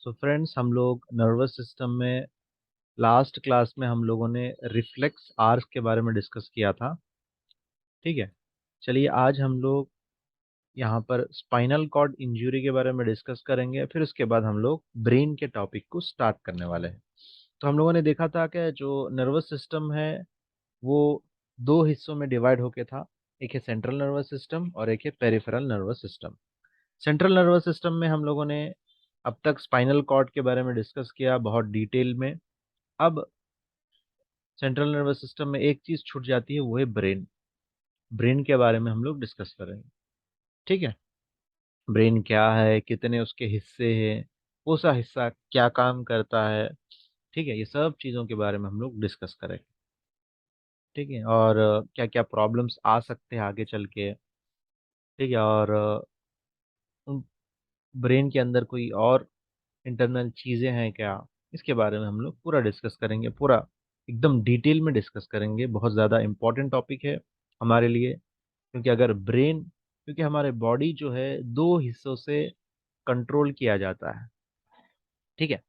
So friends, हम लोग nervous system में लास्ट क्लास में हम लोगों ने रिफ्लेक्स आर्स के बारे में डिस्कस किया था। ठीक है, चलिए आज हम लोग यहाँ पर स्पाइनल कॉर्ड इंजरी के बारे में डिस्कस करेंगे। फिर उसके बाद हम लोग ब्रेन के टॉपिक को स्टार्ट करने वाले हैं। तो हम लोगों ने देखा था कि जो नर्वस सिस्टम है वो दो हिस्सों में डिवाइड होके था। एक है सेंट्रल नर्वस सिस्टम और एक है peripheral nervous system. Central nervous system में हम लोगों ने अब तक स्पाइनल कॉर्ड के बारे में डिस्कस किया बहुत डिटेल में। अब सेंट्रल नर्वस सिस्टम में एक चीज छूट जाती है, वो है ब्रेन। ब्रेन के बारे में हम लोग डिस्कस करेंगे। ठीक है, ब्रेन क्या है, कितने उसके हिस्से हैं, कौन सा हिस्सा क्या काम करता है। ठीक है, ये सब चीज़ों के बारे में हम लोग डिस्कस करेंगे। ठीक है, और क्या क्या प्रॉब्लम्स आ सकते हैं आगे चल के। ठीक है, और ब्रेन के अंदर कोई और इंटरनल चीज़ें हैं क्या, इसके बारे में हम लोग पूरा डिस्कस करेंगे। पूरा एकदम डिटेल में डिस्कस करेंगे। बहुत ज़्यादा इम्पोर्टेंट टॉपिक है हमारे लिए, क्योंकि अगर ब्रेन, क्योंकि हमारे बॉडी जो है दो हिस्सों से कंट्रोल किया जाता है। ठीक है,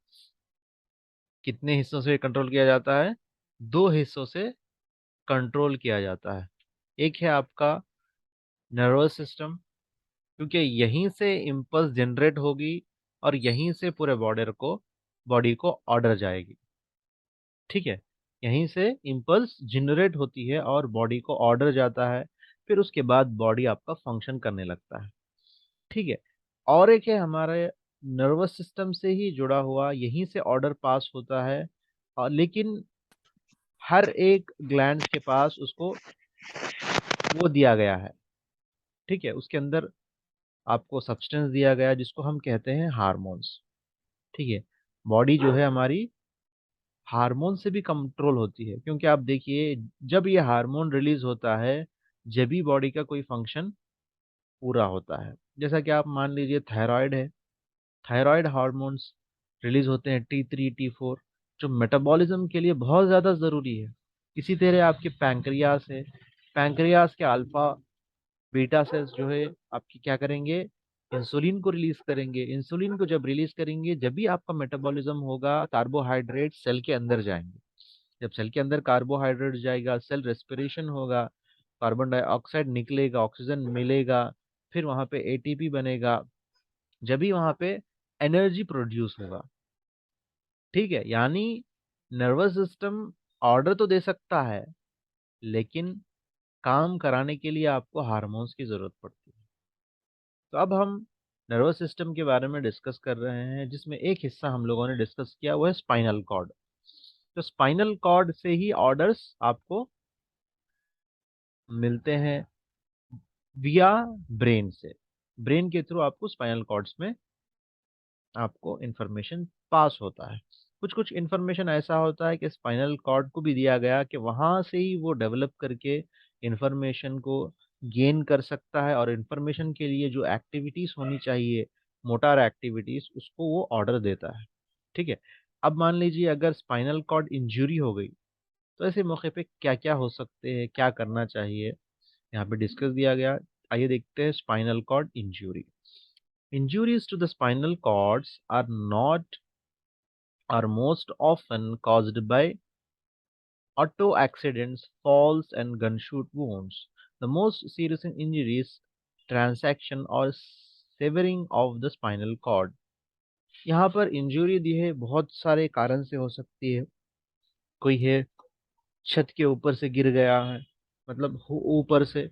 कितने हिस्सों से कंट्रोल किया जाता है? दो हिस्सों से कंट्रोल किया जाता है। एक है आपका नर्वस सिस्टम, क्योंकि यहीं से इम्पल्स जनरेट होगी और यहीं से पूरे बॉडी को ऑर्डर जाएगी। ठीक है, यहीं से इम्पल्स जनरेट होती है और बॉडी को ऑर्डर जाता है। फिर उसके बाद बॉडी आपका फंक्शन करने लगता है। ठीक है, और एक है हमारे नर्वस सिस्टम से ही जुड़ा हुआ, यहीं से ऑर्डर पास होता है। और लेकिन हर एक ग्लैंड के पास उसको वो दिया गया है। ठीक है, उसके अंदर आपको सब्सटेंस दिया गया है जिसको हम कहते हैं हार्मोन्स। ठीक है, बॉडी जो है हमारी हार्मोन से भी कंट्रोल होती है, क्योंकि आप देखिए जब ये हार्मोन रिलीज होता है जब भी बॉडी का कोई फंक्शन पूरा होता है। जैसा कि आप मान लीजिए थायराइड है, थायराइड हार्मोन्स रिलीज होते हैं T3 T4, जो मेटाबॉलिज्म के लिए बहुत ज़्यादा ज़रूरी है। इसी तरह आपके पैंक्रियास है, पैंक्रियास के अल्फा बीटा सेल्स जो है आपकी क्या करेंगे, इंसुलिन को रिलीज करेंगे। इंसुलिन को जब रिलीज करेंगे जब भी आपका मेटाबॉलिज्म होगा, कार्बोहाइड्रेट सेल के अंदर जाएंगे। जब सेल के अंदर कार्बोहाइड्रेट जाएगा, सेल रेस्पिरेशन होगा, कार्बन डाइऑक्साइड निकलेगा, ऑक्सीजन मिलेगा, फिर वहां पे एटीपी बनेगा, जब भी वहां पे एनर्जी प्रोड्यूस होगा। ठीक है, यानी नर्वस सिस्टम ऑर्डर तो दे सकता है, लेकिन काम कराने के लिए आपको हार्मोन्स की जरूरत पड़ती है। तो अब हम नर्वस सिस्टम के बारे में डिस्कस कर रहे हैं, जिसमें एक हिस्सा हम लोगों ने डिस्कस किया वो है स्पाइनल कॉर्ड। तो स्पाइनल कॉर्ड से ही ऑर्डर्स आपको मिलते हैं विया ब्रेन से। ब्रेन के थ्रू आपको स्पाइनल कॉर्ड्स में आपको इंफॉर्मेशन पास होता है। कुछ कुछ इंफॉर्मेशन ऐसा होता है कि स्पाइनल कॉर्ड को भी दिया गया कि वहां से ही वो डेवलप करके इंफॉर्मेशन को गेन कर सकता है, और इंफॉर्मेशन के लिए जो एक्टिविटीज होनी चाहिए, मोटर एक्टिविटीज, उसको वो ऑर्डर देता है। ठीक है, अब मान लीजिए अगर स्पाइनल कॉर्ड इंजरी हो गई, तो ऐसे मौके पे क्या क्या हो सकते हैं, क्या करना चाहिए, यहाँ पे डिस्कस दिया गया। आइए देखते हैं spinal cord injury. Injuries to the spinal cords are most often caused by auto accidents, falls, and gunshot wounds. The most serious injuries, transaction or severing of the spinal cord. यहाँ पर injury दी है बहुत सारे कारण से हो सकती है। कोई है छत के ऊपर से गिर गया है, मतलब ऊपर से।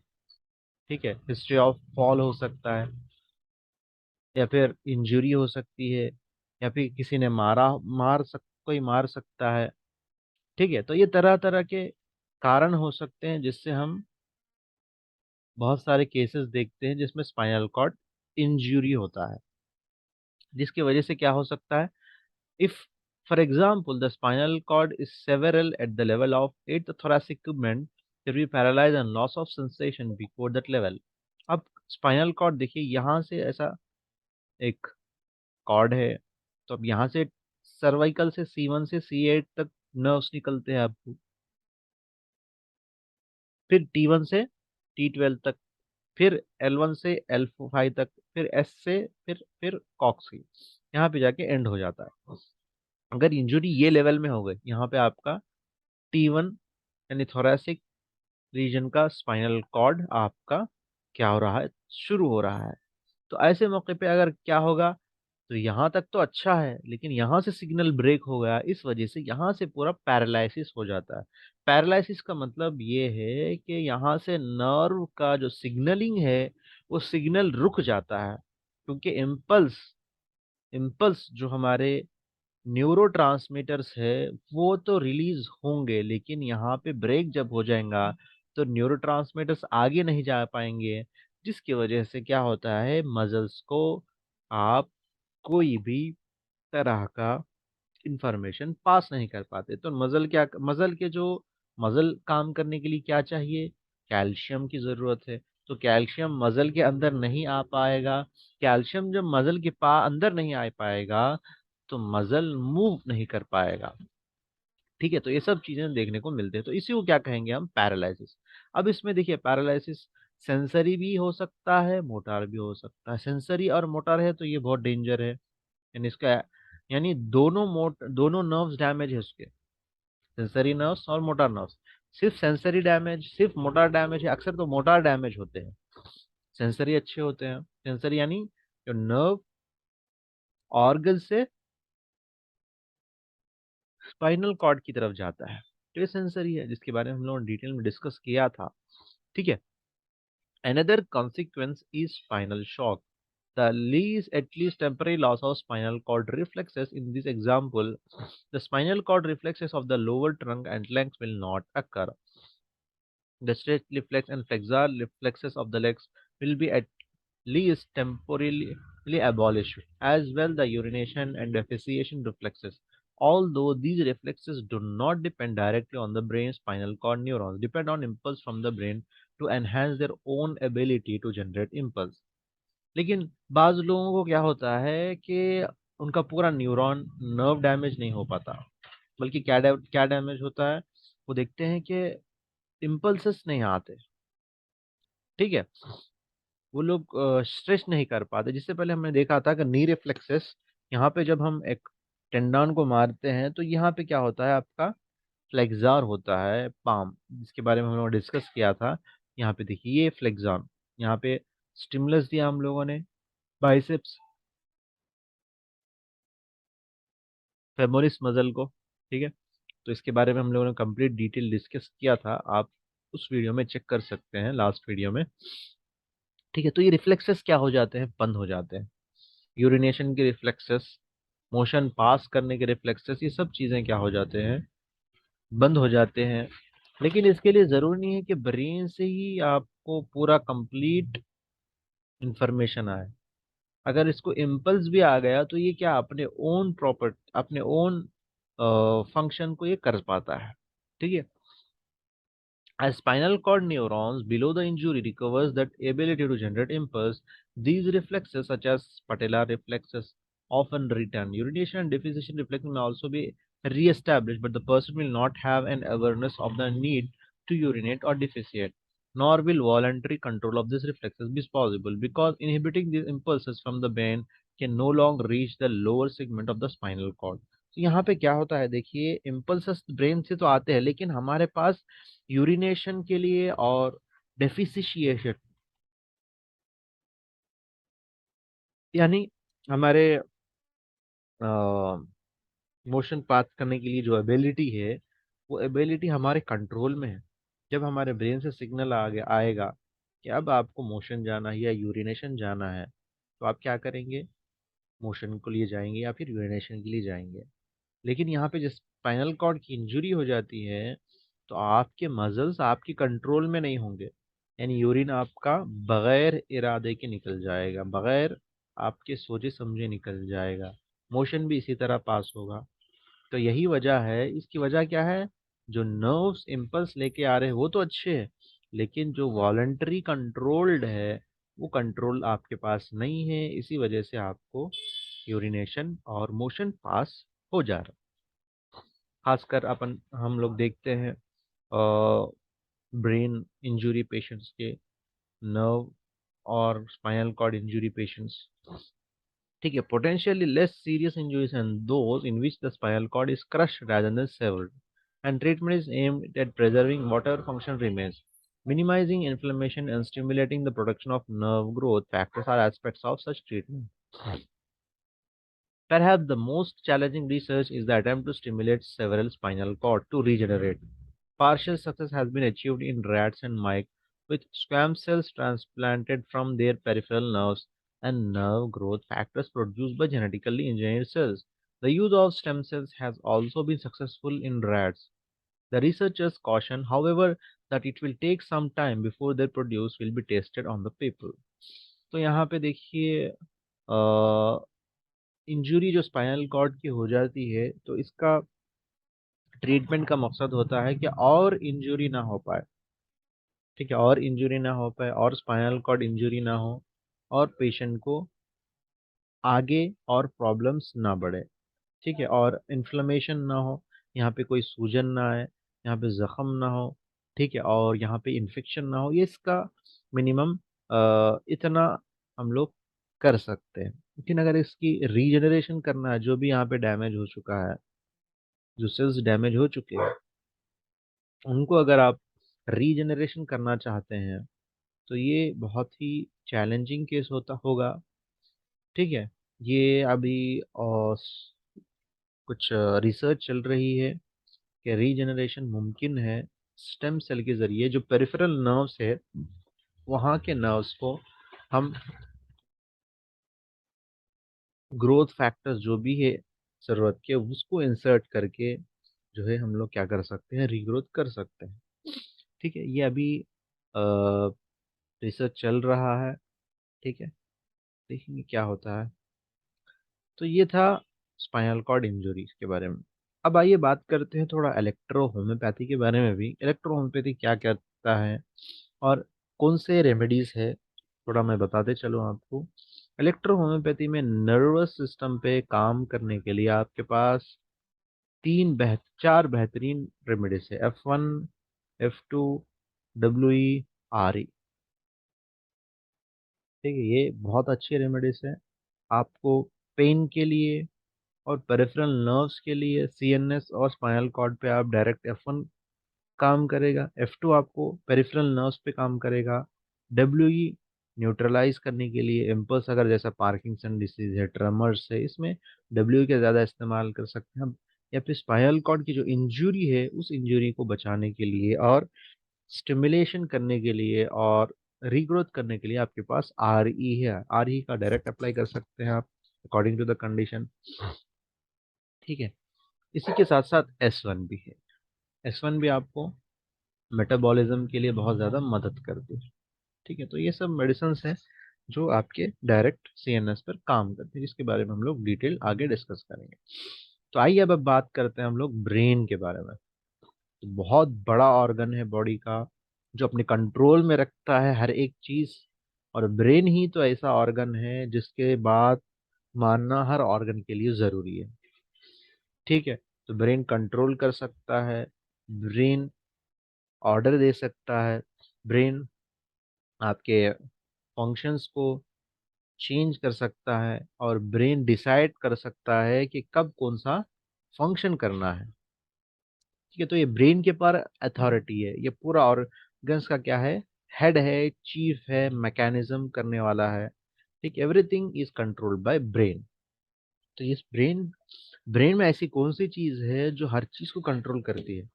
ठीक है, हिस्ट्री ऑफ फॉल हो सकता है, या फिर इंजरी हो सकती है, या फिर किसी ने कोई मार सकता है। ठीक है, तो ये तरह तरह के कारण हो सकते हैं जिससे हम बहुत सारे केसेस देखते हैं जिसमें स्पाइनल कॉर्ड इंजरी होता है, जिसकी वजह से क्या हो सकता है। If for example the spinal cord is severed at the level of 8th thoracic segment, there will be paralyzed and loss of sensation before that level। अब स्पाइनल कॉर्ड देखिए, यहाँ से ऐसा एक कॉर्ड है, तो अब यहाँ से सर्वाइकल से C1 से C8 तक नर्व्स निकलते हैं आपको, फिर T1 से T12 तक, फिर L1 से L5 तक, फिर S से फिर कॉक्स की। यहाँ पे जाके एंड हो जाता है। अगर इंजुरी ये लेवल में हो गई, यहाँ पे आपका T1 यानी थोरैसिक रीजन का स्पाइनल कॉर्ड आपका क्या हो रहा है, शुरू हो रहा है। तो ऐसे मौके पे अगर क्या होगा, तो यहाँ तक तो अच्छा है, लेकिन यहाँ से सिग्नल ब्रेक हो गया, इस वजह से यहाँ से पूरा पैरालिसिस हो जाता है। पैरालिसिस का मतलब ये है कि यहाँ से नर्व का जो सिग्नलिंग है वो सिग्नल रुक जाता है, क्योंकि इम्पल्स इम्पल्स जो हमारे न्यूरोट्रांसमीटर्स है वो तो रिलीज होंगे, लेकिन यहाँ पे ब्रेक जब हो जाएगा तो न्यूरोट्रांसमीटर्स आगे नहीं जा पाएंगे, जिसकी वजह से क्या होता है, मसल्स को आप कोई भी तरह का इंफॉर्मेशन पास नहीं कर पाते। तो मसल काम करने के लिए क्या चाहिए, कैल्शियम की जरूरत है। तो कैल्शियम मसल के अंदर नहीं आ पाएगा, कैल्शियम जब मसल के अंदर नहीं आ पाएगा तो मसल मूव नहीं कर पाएगा। ठीक है, तो ये सब चीजें देखने को मिलते हैं, तो इसी को क्या कहेंगे हम, पैरालिसिस। अब इसमें देखिए, पैरालिसिस सेंसरी भी हो सकता है, मोटार भी हो सकता है। सेंसरी और मोटार है तो ये बहुत डेंजर है, यानी इसका यानी दोनों नर्व्स डैमेज है उसके, सेंसरी नर्व्स और मोटर नर्व्स। सिर्फ सेंसरी डैमेज, सिर्फ मोटर डैमेज है, अक्सर तो मोटर डैमेज होते हैं, सेंसरी अच्छे होते हैं। सेंसरी यानी जो नर्व ऑर्गन से स्पाइनल कॉर्ड की तरफ जाता है, तो ये सेंसरी है, जिसके बारे में हम लोगों ने डिटेल में डिस्कस किया था। ठीक है, another consequence is spinal shock. The least, at least temporary loss of spinal cord reflexes. In this example, the spinal cord reflexes of the lower trunk and legs will not occur. The stretch reflex and flexor reflexes of the legs will be at least temporarily abolished, as well the urination and defecation reflexes. Although these reflexes do not depend directly on the brain, spinal cord neurons depend on impulse from the brain to enhance their own ability to generate impulse. लेकिन बाज लोगों को क्या होता है कि उनका पूरा न्यूरॉन नर्व डैमेज नहीं हो पाता, बल्कि क्या डैमेज होता है, वो देखते हैं कि इम्पल्सेस नहीं आते। ठीक है, वो लोग स्ट्रेच नहीं कर पाते। जिससे पहले हमने देखा था कि नी रिफ्लेक्सेस, यहाँ पे जब हम एक टेंडन को मारते हैं तो यहाँ पे क्या होता है, आपका फ्लेक्सर होता है पाम, जिसके बारे में हम लोगों ने डिस्कस किया था। यहाँ पे देखिए, ये फ्लेक्सॉन, यहाँ पे स्टिमुलस दिया हम लोगों ने, बाइसेप्स फेमोरिस मसल को। ठीक है, तो इसके बारे में हम लोगों ने कंप्लीट डिटेल डिस्कस किया था, आप उस वीडियो में चेक कर सकते हैं, लास्ट वीडियो में। ठीक है, तो ये रिफ्लेक्सेस क्या हो जाते हैं, बंद हो जाते हैं। यूरिनेशन के रिफ्लेक्सेस, मोशन पास करने के रिफ्लेक्सेस, ये सब चीजें क्या हो जाते हैं, बंद हो जाते हैं। लेकिन इसके लिए जरूरी नहीं है कि ब्रेन से ही आपको पूरा कंप्लीट इंफॉर्मेशन आए। अगर इसको इम्पल्स भी आ गया तो ये क्या अपने ओन फंक्शन को ये कर पाता है। ठीक है, as spinal cord neurons below the injury recovers that ability to generate impulse, these reflexes such as patellar reflexes often return. Urination and defecation reflexes may also be re-established, but the person will not have an awareness of the need to urinate or defecate, nor will voluntary control of these reflexes be possible, because inhibiting these impulses from the brain can no longer reach the lower segment of the spinal cord. तो यहाँ पे क्या होता है, देखिए, impulses brain से तो आते हैं, लेकिन हमारे पास यूरिनेशन के लिए और डेफिसिशिएशन, यानी हमारे मोशन पास करने के लिए जो एबिलिटी है, वो एबिलिटी हमारे कंट्रोल में है। जब हमारे ब्रेन से सिग्नल आगे आएगा कि अब आपको मोशन जाना है या यूरिनेशन जाना है, तो आप क्या करेंगे, मोशन को लिए जाएंगे या फिर यूरिनेशन के लिए जाएंगे। लेकिन यहाँ पे जब स्पाइनल कॉर्ड की इंजरी हो जाती है तो आपके मसल्स आपकी कंट्रोल में नहीं होंगे, यानी यूरिन आपका बगैर इरादे के निकल जाएगा, बगैर आपके सोचे समझे निकल जाएगा, मोशन भी इसी तरह पास होगा। तो यही वजह है, इसकी वजह क्या है, जो नर्व्स इम्पल्स लेके आ रहे हैं वो तो अच्छे हैं, लेकिन जो वॉलंटरी कंट्रोल्ड है वो कंट्रोल आपके पास नहीं है, इसी वजह से आपको यूरिनेशन और मोशन पास हो जा रहा है। खासकर अपन हम लोग देखते हैं ब्रेन इंजरी पेशेंट्स के, नर्व और स्पाइनल कॉर्ड इंजरी पेशेंट्स, ठीक है, potentially less serious injuries and those in which the spinal cord is crushed rather than severed. And treatment is aimed at preserving whatever function remains, minimizing inflammation and stimulating the production of nerve growth factors are aspects of such treatment. Perhaps the most challenging research is the attempt to stimulate several spinal cord to regenerate. Partial success has been achieved in rats and mice with squam cells transplanted from their peripheral nerves and nerve growth factors produced by genetically engineered cells. The use of stem cells has also been successful in rats. The researchers caution, however, that it will take some time before their produce will be tested on the people. तो यहाँ पे देखिए injury जो spinal cord की हो जाती है तो इसका ट्रीटमेंट का मकसद होता है कि और इंजरी ना हो पाए। ठीक है, और इंजरी ना हो पाए और स्पाइनल कॉर्ड इंजरी ना हो और पेशेंट को आगे और प्रॉब्लम्स ना बढ़े। ठीक है, और इन्फ्लेमेशन ना हो, यहाँ पे कोई सूजन ना आए, यहाँ पे जख्म ना हो। ठीक है, और यहाँ पे इन्फेक्शन ना हो, ये इसका मिनिमम इतना हम लोग कर सकते हैं। लेकिन अगर इसकी रीजनरेशन करना है, जो भी यहाँ पे डैमेज हो चुका है, जो सेल्स डैमेज हो चुके हैं, उनको अगर आप रीजनरेशन करना चाहते हैं तो ये बहुत ही चैलेंजिंग केस होता होगा। ठीक है, ये अभी कुछ रिसर्च चल रही है कि रीजनरेशन मुमकिन है स्टेम सेल के जरिए। जो पेरिफेरल नर्व्स है वहाँ के नर्व्स को हम ग्रोथ फैक्टर्स जो भी है ज़रूरत के, उसको इंसर्ट करके जो है हम लोग क्या कर सकते हैं, रीग्रोथ कर सकते हैं। ठीक है, ये अभी रिसर्च चल रहा है। ठीक है, देखेंगे क्या होता है। तो ये था स्पाइनल कॉर्ड इंजरीज के बारे में। अब आइए बात करते हैं थोड़ा इलेक्ट्रो होम्योपैथी के बारे में भी। इलेक्ट्रो होम्योपैथी क्या करता है और कौन से रेमेडीज है, थोड़ा मैं बताते चलूँ आपको। इलेक्ट्रो होम्योपैथी में नर्वस सिस्टम पे काम करने के लिए आपके पास चार बेहतरीन रेमेडीज है। F1, F2, WE, RE। ठीक है, ये बहुत अच्छी रेमेडीज है आपको पेन के लिए और पेरिफेरल नर्व्स के लिए। CNS और स्पाइनल कॉर्ड पे आप डायरेक्ट F1 काम करेगा, F2 आपको पेरिफेरल नर्व्स पे काम करेगा, WE न्यूट्रलाइज करने के लिए इम्पल्स, अगर जैसा पार्किंसन डिसीज है, ट्रमर्स है, इसमें WE का ज़्यादा इस्तेमाल कर सकते हैं हम। या फिर स्पाइनल कॉर्ड की जो इंजरी है उस इंजरी को बचाने के लिए और स्टिमुलेशन करने के लिए और रीग्रोथ करने के लिए आपके पास RE है। RE का डायरेक्ट अप्लाई कर सकते हैं आप अकॉर्डिंग टू द कंडीशन। ठीक है, इसी के साथ साथ S1 भी है। S1 भी आपको मेटाबॉलिज्म के लिए बहुत ज़्यादा मदद करती है। ठीक है, तो ये सब मेडिसिन हैं जो आपके डायरेक्ट CNS पर काम करते हैं, जिसके बारे में हम लोग डिटेल आगे डिस्कस करेंगे। तो आइए अब बात करते हैं हम लोग ब्रेन के बारे में। तो बहुत बड़ा ऑर्गन है बॉडी का जो अपने कंट्रोल में रखता है हर एक चीज़। और ब्रेन ही तो ऐसा ऑर्गन है जिसके बाद मानना हर ऑर्गन के लिए ज़रूरी है। ठीक है, तो ब्रेन कंट्रोल कर सकता है, ब्रेन ऑर्डर दे सकता है, ब्रेन आपके फंक्शंस को चेंज कर सकता है और ब्रेन डिसाइड कर सकता है कि कब कौन सा फंक्शन करना है। ठीक है, तो ये ब्रेन के पर अथॉरिटी है। ये पूरा ऑर्गन्स का क्या है, हेड है, चीफ है, मैकेनिज्म करने वाला है। ठीक, everything is controlled by brain. तो इस ब्रेन ब्रेन में ऐसी कौन सी चीज है जो हर चीज को कंट्रोल करती है?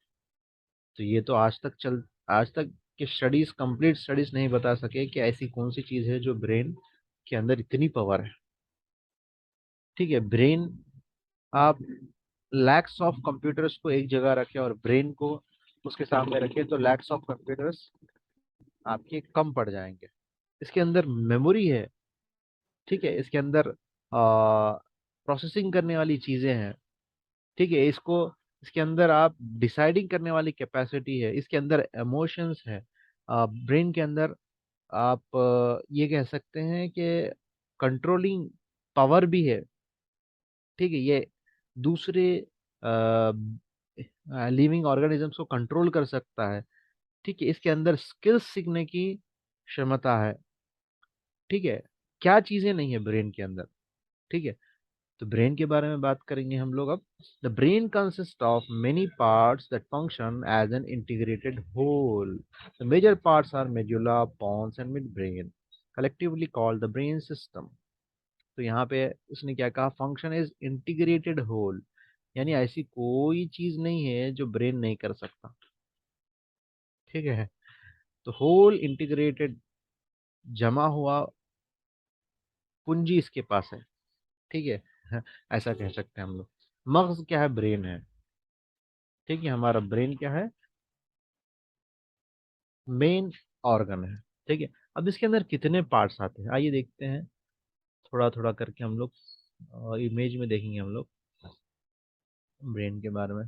तो ये तो आज तक के स्टडीज, कंप्लीट स्टडीज नहीं बता सके कि ऐसी कौन सी चीज है जो ब्रेन के अंदर इतनी पावर है। ठीक है, ब्रेन आप लैक्स ऑफ कंप्यूटर्स को एक जगह रखे और ब्रेन को उसके सामने रखे तो लैक्स ऑफ कंप्यूटर्स आपके कम पड़ जाएंगे। इसके अंदर मेमोरी है। ठीक है, इसके अंदर प्रोसेसिंग करने वाली चीजें हैं। ठीक है, इसके अंदर आप डिसाइडिंग करने वाली कैपेसिटी है, इसके अंदर इमोशंस है। ब्रेन के अंदर आप ये कह सकते हैं कि कंट्रोलिंग पावर भी है। ठीक है, ये दूसरे लिविंग ऑर्गेनिजम्स को कंट्रोल कर सकता है। ठीक है, इसके अंदर स्किल्स सीखने की क्षमता है। ठीक है, क्या चीजें नहीं है ब्रेन के अंदर? ठीक है। तो ब्रेन के बारे में बात करेंगे हम लोग अब। The brain consist of many parts that function as an integrated whole. The major parts are medulla, pons and midbrain, collectively called the brain system. तो यहाँ पे उसने क्या कहा, फंक्शन इज इंटीग्रेटेड होल, यानी ऐसी कोई चीज नहीं है जो ब्रेन नहीं कर सकता। ठीक है। तो होल इंटीग्रेटेड, जमा हुआ पूंजी इसके पास है। ठीक है। ऐसा कह सकते हैं हम लोग। मगज क्या है, ब्रेन है। ठीक है, हमारा ब्रेन क्या है, मेन ऑर्गन है। ठीक है। अब इसके अंदर कितने पार्ट्स आते हैं, आइए देखते हैं। थोड़ा थोड़ा करके हम लोग इमेज में देखेंगे हम लोग ब्रेन के बारे में।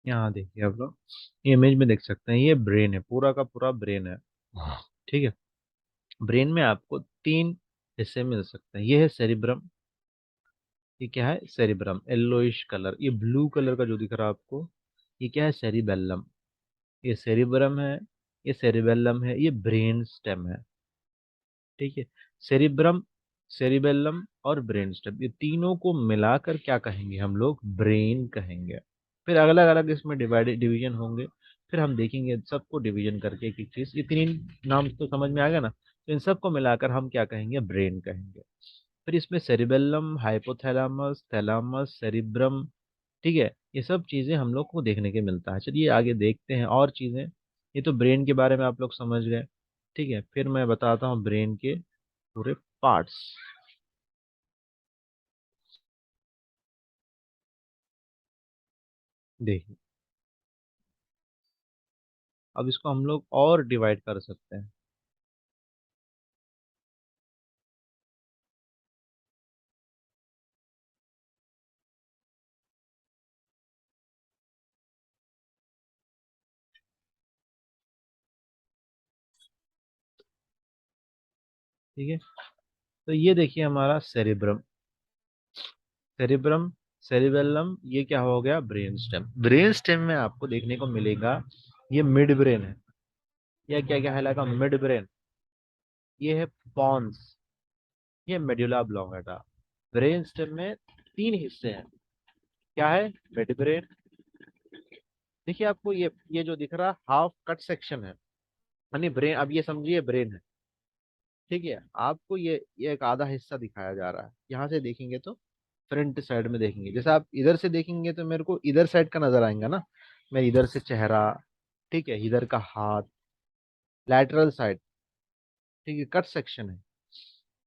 यहाँ देखिए आप लोग, ये इमेज में देख सकते हैं, ये ब्रेन है, पूरा का पूरा ब्रेन है। ठीक है। ब्रेन में आपको तीन हिस्से मिल सकते हैं। ये है सेरिब्रम। ये क्या है, सेरिब्रम, येलोइश कलर। ये ब्लू कलर का जो दिख रहा है आपको, ये क्या है, सेरिबेल्लम। ये सेरिब्रम है, ये सेरिबेल्लम है, ये ब्रेन स्टेम है। ठीक है। सेरिब्रम, सेरिबेल्लम और ब्रेन स्टेम, ये तीनों को मिलाकर क्या कहेंगे हम लोग, ब्रेन कहेंगे। फिर अलग अलग इसमें डिवाइड डिवीजन होंगे। फिर हम देखेंगे सबको डिवीजन करके एक एक चीज। ये तीन नाम तो समझ में आ गया ना, तो इन सबको मिलाकर हम क्या कहेंगे, ब्रेन कहेंगे। फिर इसमें सेरिबेल्लम, हाइपोथैलेमस, थैलामस, सेरिब्रम, ठीक है, ये सब चीजें हम लोग को देखने के मिलता है। चलिए आगे देखते हैं और चीजें। ये तो ब्रेन के बारे में आप लोग समझ गए। ठीक है, फिर मैं बताता हूँ ब्रेन के पूरे पार्ट्स। देखिए, अब इसको हम लोग और डिवाइड कर सकते हैं। ठीक है। तो ये देखिए हमारा सेरिब्रम, सेरिब्रम, सेरिबेलम, ये क्या हो गया, ब्रेन स्टेम। ब्रेन स्टेम में आपको देखने को मिलेगा, ये मिड ब्रेन है। यह क्या क्या कहलाएगा, मिड ब्रेन। ये है पॉन्स, ये मेडुला ऑब्लोंगेटा। ब्रेन स्टेम में तीन हिस्से हैं। क्या है, मिड ब्रेन। देखिए आपको ये जो दिख रहा हाफ कट सेक्शन है, यानी ब्रेन, अब ये समझिए ब्रेन है। ठीक है। आपको ये एक आधा हिस्सा दिखाया जा रहा है, यहाँ से देखेंगे तो फ्रंट साइड में देखेंगे। जैसे आप इधर से देखेंगे तो मेरे को इधर साइड का नजर आएगा ना, मैं इधर से चेहरा, ठीक है, इधर का हाथ, लैटरल साइड। ठीक है, कट सेक्शन है।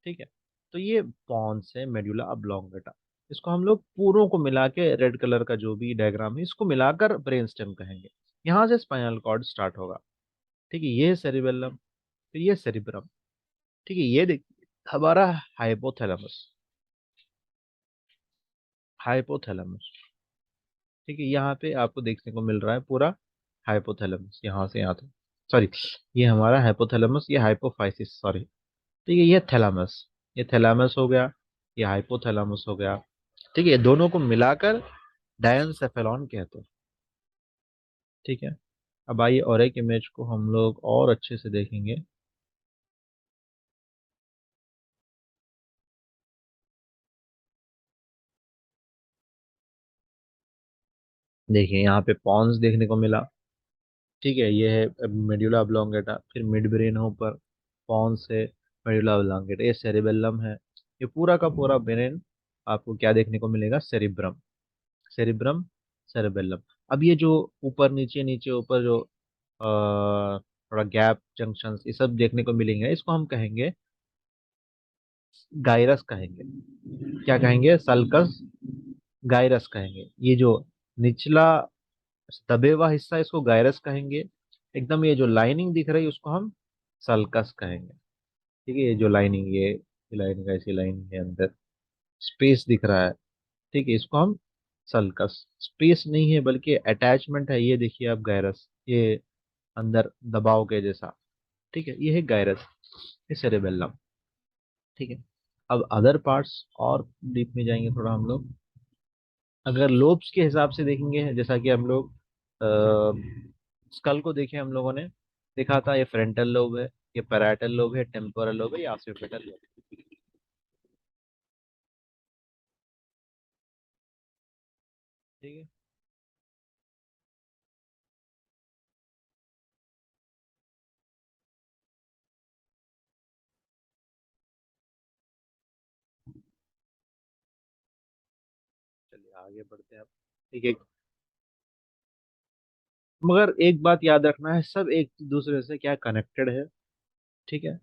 ठीक है। तो ये पॉन्स है, मेडुला ऑब्लोंगेटा। इसको हम लोग पूरों को मिला के, रेड कलर का जो भी डायग्राम है, इसको मिलाकर ब्रेन स्टेम कहेंगे। यहाँ से स्पाइनल कॉर्ड स्टार्ट होगा। ठीक है, ये सेरिबेलम, फिर ये सेरिब्रम। ठीक है, ये देखिए हमारा हाइपोथैलेमस, हाइपोथैलेमस। ठीक है, यहाँ पे आपको देखने को मिल रहा है पूरा हाइपोथैलेमस, यहाँ से यहाँ तक। सॉरी, ये हमारा हाइपोथैलेमस, ये हाइपोफाइसिस, सॉरी। ठीक है, ये थैलामस, ये थैलामस हो गया, ये हाइपोथैलेमस हो गया। ठीक है, ये दोनों को मिलाकर डायनसेफेलॉन कहते हैं। ठीक है। अब आइए और एक इमेज को हम लोग और अच्छे से देखेंगे। देखिए यहाँ पे पॉन्स देखने को मिला। ठीक है, ये है मेड्यूला ऑब्लोंगेटा, फिर मिड ब्रेन है ऊपर, पॉन्स है, मेड्यूला ऑब्लोंगेटा, ये सेरिबेलम है। ये पूरा का पूरा ब्रेन आपको क्या देखने को मिलेगा, सेरिब्रम, सेरिब्रम, सेरिबेलम। अब ये जो ऊपर नीचे नीचे ऊपर जो थोड़ा गैप जंक्शंस, ये सब देखने को मिलेंगे, इसको हम कहेंगे गायरस कहेंगे। क्या कहेंगे, सल्कस गायरस कहेंगे। ये जो निचला दबे हुआ हिस्सा, इसको गायरस कहेंगे। एकदम ये जो लाइनिंग दिख रही है उसको हम सल्कस कहेंगे। ठीक है, ये जो लाइनिंग, ये ये लाइन का ऐसी लाइन है, अंदर स्पेस दिख रहा है। ठीक है, इसको हम सल्कस, स्पेस नहीं है बल्कि अटैचमेंट है, ये देखिए आप गायरस, ये अंदर दबाव के जैसा। ठीक है, ये है गायरस, ये सेरेबेलम। ठीक है, अब अदर पार्ट्स और डीप में जाएंगे थोड़ा हम लोग। अगर लोब्स के हिसाब से देखेंगे, जैसा कि हम लोग स्कल को देखे, हम लोगों ने देखा था ये फ्रंटल लोब है, ये पैराइटल लोब है, टेम्पोरल लोब है, ये ऑसिपिटल लोब। ठीक है, चलिए आगे बढ़ते हैं अब। ठीक है, मगर एक बात याद रखना है, सब एक दूसरे से क्या कनेक्टेड है। ठीक है,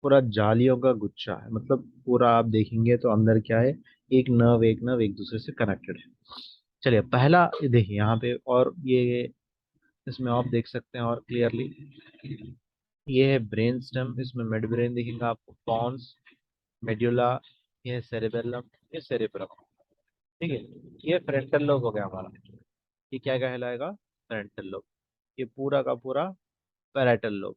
पूरा जालियों का गुच्छा है, मतलब पूरा आप देखेंगे तो अंदर क्या है, एक नर्व एक दूसरे से कनेक्टेड है। चलिए पहला ये देखिए यहाँ पे, और ये इसमें आप देख सकते हैं और क्लियरली, ये है ब्रेन स्टेम, इसमें मिड ब्रेन दिखेगा आपको, पॉन्स, मेड्यूला, ये सेरेबेलम, ये सेरेब्रम। ठीक है, ये फ्रंटल लोब हो गया हमारा। ये क्या कहलाएगा, फ्रंटल लोब। ये पूरा का पूरा पैराइटल लोब,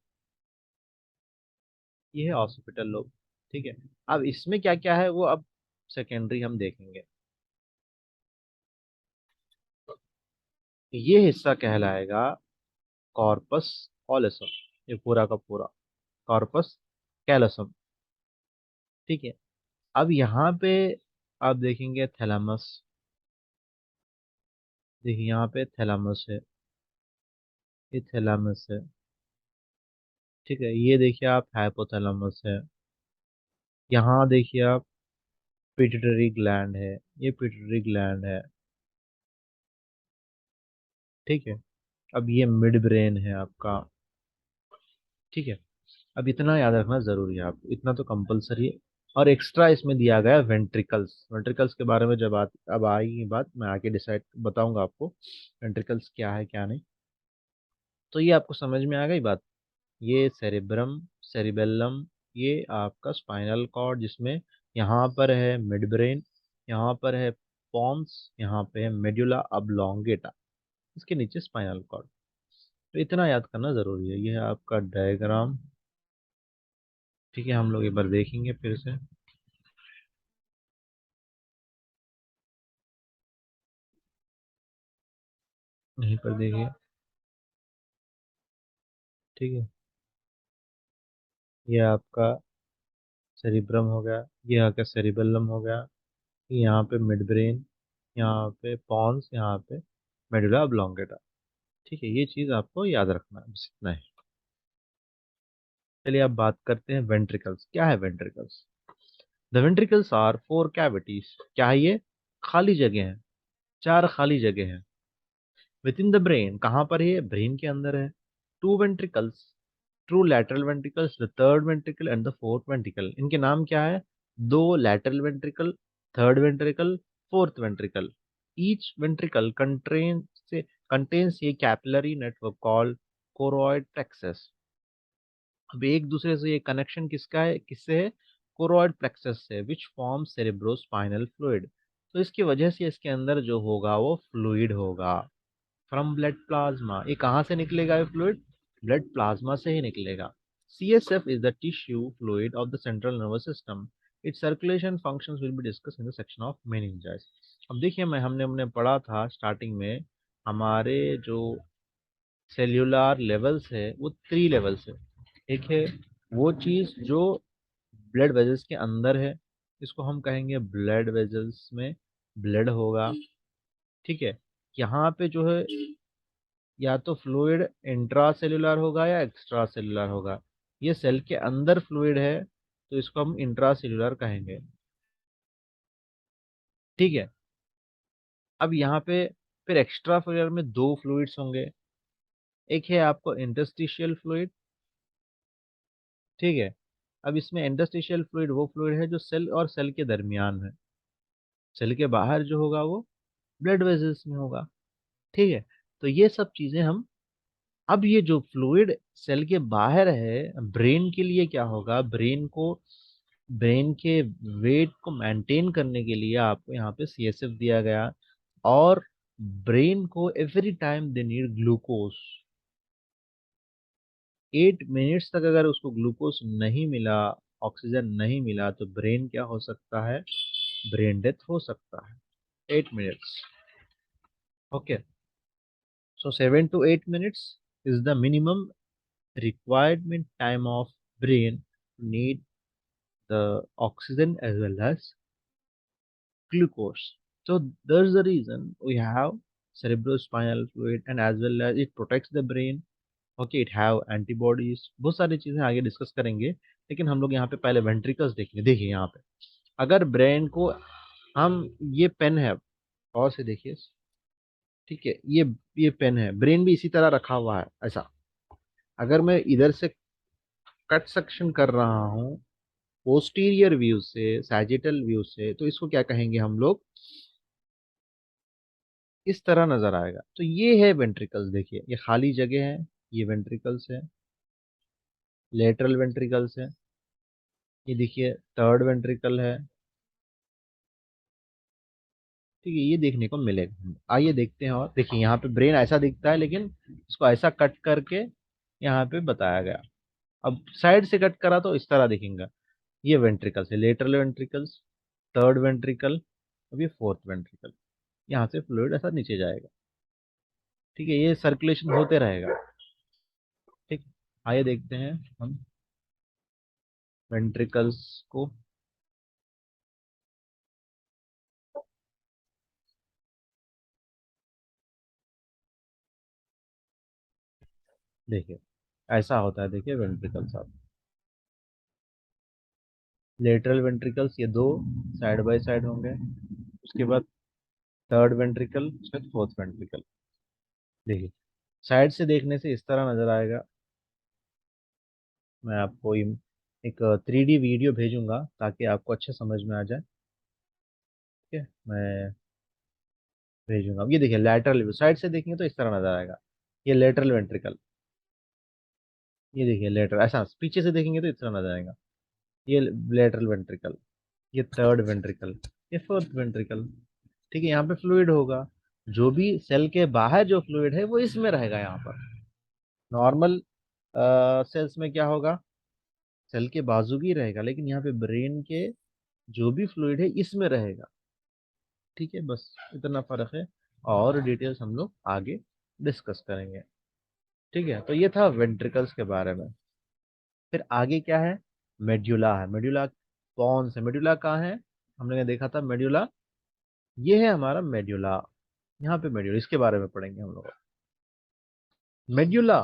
ये है ऑसिपिटल लोब। ठीक है, अब इसमें क्या क्या है वो अब सेकेंडरी हम देखेंगे। ये हिस्सा कहलाएगा कॉर्पस कॉलोसम, ये पूरा का पूरा कॉर्पस कैलोसम। ठीक है, अब यहाँ पे आप देखेंगे थैलामस, देखिए यहाँ पे थैलामस है, ये थैलामस है। ठीक है, ये देखिए आप हाइपोथैलामस है। यहाँ देखिए आप पिट्यूटरी ग्लैंड है, ये पिट्यूटरी ग्लैंड है। ठीक है, अब ये मिड ब्रेन है आपका। ठीक है, अब इतना याद रखना जरूरी है आपको, इतना तो कंपलसरी है। और एक्स्ट्रा इसमें दिया गया है वेंट्रिकल्स, वेंट्रिकल्स के बारे में जब बात अब आएगी बात, मैं आगे डिसाइड बताऊंगा आपको वेंट्रिकल्स क्या है क्या नहीं। तो ये आपको समझ में आ गई बात। ये सेरेब्रम, सेरिबेलम, ये आपका स्पाइनल कॉर्ड, जिसमें यहाँ पर है मिड ब्रेन, यहाँ पर है पॉन्स, यहाँ पे है मेडुला ऑब्लोंगेटा, इसके नीचे स्पाइनल कॉर्ड। तो इतना याद करना जरूरी है, ये है आपका डायग्राम। ठीक है, हम लोग एक बार देखेंगे फिर से, यहीं पर देखिए। ठीक है, ये आपका सेरिब्रम हो गया, ये आपका सेरिबेलम हो गया, यहाँ पे मिड ब्रेन, यहाँ पे पॉन्स, यहाँ पे मेडुला ऑब्लोंगेटा। ठीक है, ये चीज आपको याद रखना है, बस इतना है। चलिए अब बात करते हैं वेंट्रिकल्स, क्या है ventricles. The ventricles are four cavities, क्या है ये, खाली जगह है, चार खाली जगह है विद इन द ब्रेन। कहाँ पर है, ब्रेन के अंदर है। Two ventricles, two lateral ventricles, the third ventricle and the fourth ventricle. इनके नाम क्या है, दो lateral ventricle, third ventricle, fourth ventricle. Each ventricle contains a capillary network called choroid plexus. अब एक दूसरे से ये कनेक्शन किसका है, किससे है, कोरोइड प्लेक्सस से, विच फॉर्म सेरेब्रोस्पाइनल फ्लूइड। तो इसकी वजह से इसके अंदर जो होगा वो फ्लूइड होगा फ्रॉम ब्लड प्लाज्मा। ये कहाँ से निकलेगा, ये फ्लूइड ब्लड प्लाज्मा से ही निकलेगा। CSF is the tissue fluid of the central nervous system. Its circulation functions will be discussed in the section of meningitis. अब देखिए, मैं हमने हमने पढ़ा था स्टार्टिंग में, हमारे जो सेल्यूलर लेवल्स है वो थ्री लेवल्स है। एक है वो चीज जो ब्लड वेजल्स के अंदर है, इसको हम कहेंगे ब्लड वेजल्स में ब्लड होगा। ठीक है, यहाँ पे जो है या तो फ्लूइड इंट्रा सेल्यूलर होगा या एक्स्ट्रा सेल्यूलर होगा। ये सेल के अंदर फ्लूइड है तो इसको हम इंट्रा सेल्यूलर कहेंगे। ठीक है, अब यहाँ पे फिर एक्स्ट्रा सेल्यूलर में दो फ्लूइड्स होंगे। एक है आपको इंटरस्टिशियल फ्लूइड। ठीक है, अब इसमें इंटरस्टिशियल फ्लूइड वो फ्लूइड है जो सेल और सेल के दरमियान है, सेल के बाहर जो होगा वो ब्लड वेजल्स में होगा। ठीक है, तो ये सब चीजें हम, अब ये जो फ्लूइड सेल के बाहर है, ब्रेन के लिए क्या होगा, ब्रेन को ब्रेन के वेट को मेंटेन करने के लिए आपको यहाँ पे सीएसएफ दिया गया, और ब्रेन को every time they need glucose. 8 minutes तक अगर उसको ग्लूकोज नहीं मिला, ऑक्सीजन नहीं मिला, तो ब्रेन क्या हो सकता है? ब्रेन डेथ हो सकता है। 8 minutes. Okay, so 7 to 8 minutes is the minimum requirement time of brain to need the oxygen as well as glucose. So there's the reason we have cerebrospinal fluid, and as well as it protects the brain. Okay, it have antibodies, बहुत सारी चीजें आगे discuss करेंगे, लेकिन हम लोग यहाँ पे पहले वेंट्रिकल्स देखेंगे। देखिए यहाँ पे अगर ब्रेन को हम, ये पेन है और से देखिए, ठीक है, ये पेन है, ब्रेन भी इसी तरह रखा हुआ है ऐसा। अगर मैं इधर से कट सेक्शन कर रहा हूँ पोस्टीरियर व्यू से, सैजिटल व्यू से, तो इसको क्या कहेंगे हम लोग? इस तरह नजर आएगा। तो ये है वेंट्रिकल्स, देखिए ये खाली जगह है, ये वेंट्रिकल्स है, लेटरल वेंट्रिकल्स है, ये देखिए थर्ड वेंट्रिकल है। ठीक है, ये देखने को मिलेगा। आइए देखते हैं, और देखिए यहाँ पे ब्रेन ऐसा दिखता है, लेकिन इसको ऐसा कट करके यहाँ पे बताया गया। अब साइड से कट करा तो इस तरह दिखेगा। ये वेंट्रिकल्स है, लेटरल वेंट्रिकल्स, थर्ड वेंट्रिकल, अब ये फोर्थ वेंट्रिकल। यहाँ से फ्लूइड ऐसा नीचे जाएगा। ठीक है, ये सर्कुलेशन होते रहेगा। ठीक, आइए देखते हैं हम वेंट्रिकल्स को। देखिए ऐसा होता है, देखिए वेंट्रिकल्स आप, लेटरल वेंट्रिकल्स ये दो साइड बाय साइड होंगे, उसके बाद थर्ड वेंट्रिकल, उसके बाद फोर्थ वेंट्रिकल। देखिए साइड से देखने से इस तरह नजर आएगा। मैं आपको एक 3D वीडियो भेजूंगा ताकि आपको अच्छे समझ में आ जाए। ठीक है, मैं भेजूंगा। अब ये देखिए लैटरल व्यू, साइड से देखेंगे तो इस तरह नजर आएगा। ये लेटरल वेंट्रिकल, ये देखिए लेटरल, ऐसा पीछे से देखेंगे तो इस तरह नजर आएगा। ये लेटरल वेंट्रिकल, ये थर्ड वेंट्रिकल, ये फोर्थ वेंट्रिकल। ठीक है, यहाँ पे फ्लूइड होगा, जो भी सेल के बाहर जो फ्लूइड है वो इसमें रहेगा। यहाँ पर नॉर्मल सेल्स में क्या होगा? सेल के बाजू भी रहेगा, लेकिन यहाँ पे ब्रेन के जो भी फ्लूइड है इसमें रहेगा। ठीक है, बस इतना फर्क है, और डिटेल्स हम लोग आगे डिस्कस करेंगे। ठीक है, तो ये था वेंट्रिकल्स के बारे में। फिर आगे क्या है? मेड्यूला है। मेड्यूला कौन से, मेड्यूला कहाँ है? हमने देखा था मेड्यूला, ये है हमारा मेड्यूला। यहाँ पे मेड्यूला, इसके बारे में पढ़ेंगे हम लोग। Medulla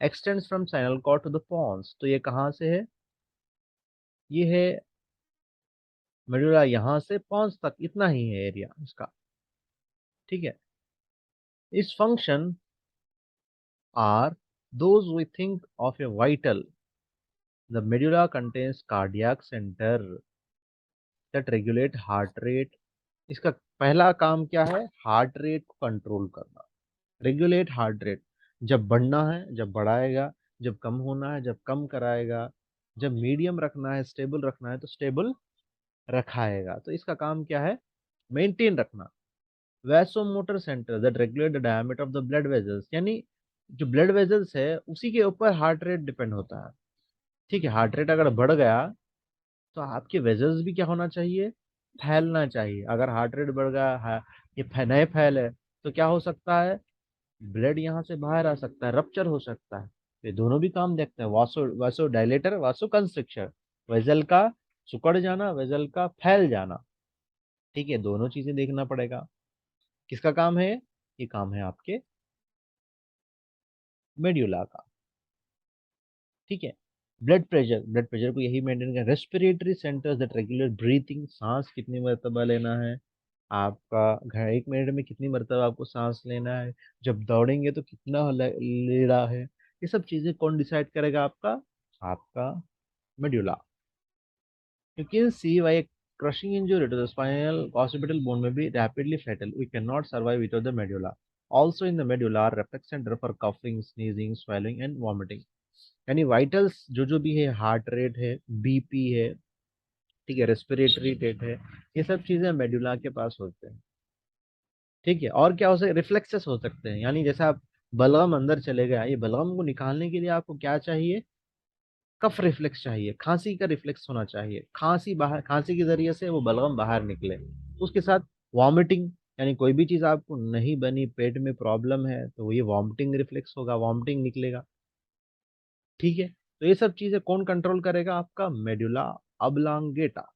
extends from spinal cord to the pons. तो ये कहाँ से है? ये है मेडुला, यहाँ से पॉन्स तक इतना ही है एरिया इसका। ठीक है, its function are those we think of a vital. The medulla contains cardiac centre that regulate heart rate. इसका पहला काम क्या है? हार्ट रेट को कंट्रोल करना, रेगुलेट हार्ट रेट। जब बढ़ना है जब बढ़ाएगा, जब कम होना है जब कम कराएगा, जब मीडियम रखना है, स्टेबल रखना है तो स्टेबल रखाएगा। तो इसका काम क्या है? मेंटेन रखना। Vasomotor centre that regulate the diameter of the blood vessels, यानी जो ब्लड वेजल्स है उसी के ऊपर हार्ट रेट डिपेंड होता है। ठीक है, हार्ट रेट अगर बढ़ गया तो आपके वेजल्स भी क्या होना चाहिए? फैलना चाहिए। अगर हार्ट रेट बढ़ गया है, ये नए फैल है, तो क्या हो सकता है? ब्लड यहाँ से बाहर आ सकता है, रप्चर हो सकता है। ये दोनों भी काम देखते हैं, वासो वासो डायलेटर, वासो कंस्ट्रिक्शन, वेजल का सिकुड़ जाना, वेजल का फैल जाना। ठीक है, दोनों चीजें देखना पड़ेगा। किसका काम है? ये काम है आपके मेड्यूला का। ठीक है, ब्लड प्रेशर, ब्लड प्रेशर को यही मेंटेन कर। Respiratory centres that regulate breathing, सांस कितनी मरतबा लेना है आपका, 1 मिनट में कितनी मरतबा आपको सांस लेना है, जब दौड़ेंगे तो कितना ले रहा है, ये सब चीजें कौन डिसाइड करेगा? आपका आपका medulla. You can see why a crushing injury to the spinal occipital bone may be rapidly fatal. We cannot survive without the medulla. Also in the medulla are reflex center for coughing, sneezing, swallowing and vomiting. यानी vitals जो जो भी है, heart rate है, BP है, ठीक है, respiratory rate है, ये सब चीजें मेडुला के पास होते हैं। ठीक है, और क्या हो सकता है, रिफ्लेक्सेस हो सकते हैं, यानी जैसे आप बलगम अंदर चले गया, ये बलगम को निकालने के लिए आपको क्या चाहिए, कफ रिफ्लेक्स चाहिए, खांसी का रिफ्लेक्स होना चाहिए, खांसी बाहर, खांसी के जरिए से वो बलगम बाहर निकले। उसके साथ वॉमिटिंग, यानी कोई भी चीज आपको नहीं बनी, पेट में प्रॉब्लम है, तो ये वॉमिटिंग रिफ्लेक्स होगा, वॉमिटिंग निकलेगा। ठीक है, तो ये सब चीजें कौन कंट्रोल करेगा, आपका मेडुला ऑब्लोंगेटा।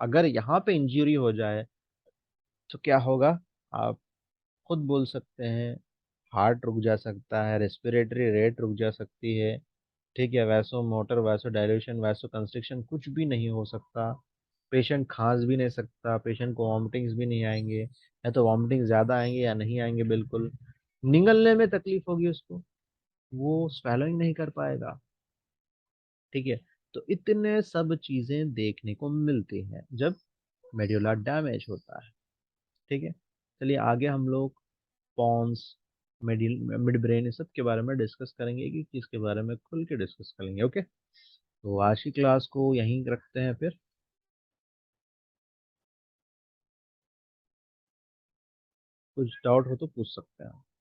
अगर यहाँ पे इंजरी हो जाए तो क्या होगा, आप खुद बोल सकते हैं, हार्ट रुक जा सकता है, रेस्पिरेटरी रेट रुक जा सकती है। ठीक है, vaso motor, vaso dilution, vaso constriction कुछ भी नहीं हो सकता। पेशेंट खांस भी नहीं सकता, पेशेंट को वॉमिटिंग्स भी नहीं आएंगे, या तो वॉमिटिंग ज्यादा आएंगे या नहीं आएंगे बिल्कुल। निगलने में तकलीफ होगी उसको, वो स्वेलोइंग नहीं कर पाएगा। ठीक है, तो इतने सब चीजें देखने को मिलती हैं जब मेड्यूला डैमेज होता है। ठीक है, चलिए आगे हम लोग पॉन्स, मिड ब्रेन, इस सब के बारे में डिस्कस करेंगे, कि किसके बारे में खुल के डिस्कस करेंगे। ओके, तो आज की क्लास को यहीं रखते हैं फिर। कुछ डाउट हो तो पूछ सकते हैं।